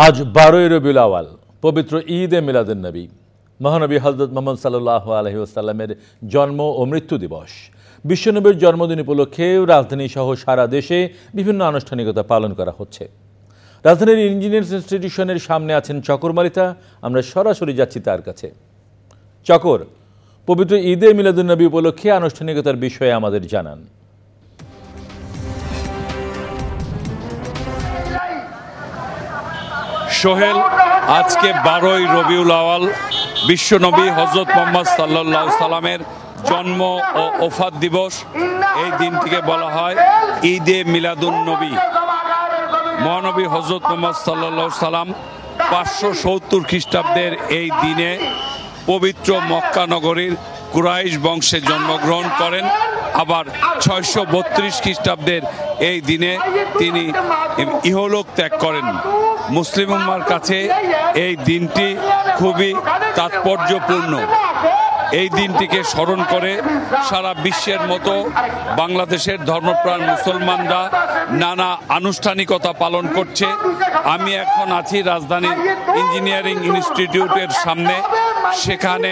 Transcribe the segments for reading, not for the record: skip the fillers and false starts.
আজ 12ই রবিউল আওয়াল, পবিত্র ঈদে মিলাদুন্নবী। মহানবী হযরত মুহাম্মদ সাল্লাল্লাহু আলাইহি ওয়াসাল্লামের জন্ম ও মৃত্যু দিবস। বিশ্বনবীর জন্মদিন উপলক্ষে রাজধানী সহ সারা দেশে বিভিন্ন আনুষ্ঠানিকতা পালন করা হচ্ছে। রাজধানীর ইঞ্জিনিয়ার্স ইনস্টিটিউশনের সামনে আছেন চকর মালিতা। আমরা সরাসরি যাচ্ছি তার কাছে। চকর, পবিত্র ঈদে মিলাদুন্নবী উপলক্ষে আনুষ্ঠানিকতার বিষয়ে আমাদের জানান। সোহেল, আজকে 12ই রবিউল আওয়াল, বিশ্বনবী হযরত মুহাম্মদ সাল্লাল্লাহু সাল্লামের জন্ম ও ওফাত দিবস। এই দিনটিকে বলা হয় ঈদে মিলাদুন্নবী। মহানবী হযরত মুহাম্মদ সাল্লাল্লাহু সাল্লাম 570 খ্রিস্টাব্দের এই দিনে পবিত্র মক্কা নগরীর কুরাইশ বংশে জন্মগ্রহণ করেন। আবার 632 খ্রিস্টাব্দের এই দিনে তিনি ইহলোক ত্যাগ করেন। মুসলিম উম্মার কাছে এই দিনটি খুবই তাৎপর্যপূর্ণ। এই দিনটিকে স্মরণ করে সারা বিশ্বের মতো বাংলাদেশের ধর্মপ্রাণ মুসলমানরা নানা আনুষ্ঠানিকতা পালন করছে। আমি এখন আছি রাজধানীর ইঞ্জিনিয়ারিং ইনস্টিটিউটের সামনে। সেখানে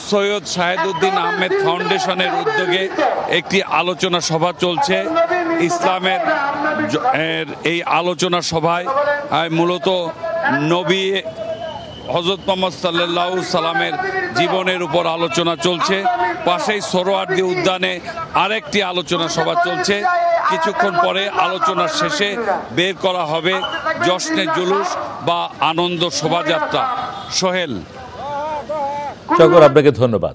সৈয়দ শাহেদুদ্দিন আহমেদ ফাউন্ডেশনের উদ্যোগে একটি আলোচনা সভা চলছে। ইসলামের এই আলোচনা সভায় মূলত নবী হযরত মুহাম্মদ সাল্লাল্লাহু সাল্লামের জীবনের উপর আলোচনা চলছে। পাশেই সোহরাওয়ার্দী উদ্যানে আরেকটি আলোচনা সভা চলছে। কিছুক্ষণ পরে আলোচনার শেষে বের করা হবে জশ্নে জুলুস বা আনন্দ শোভাযাত্রা। সোহেল, চকর, আপনাকে ধন্যবাদ।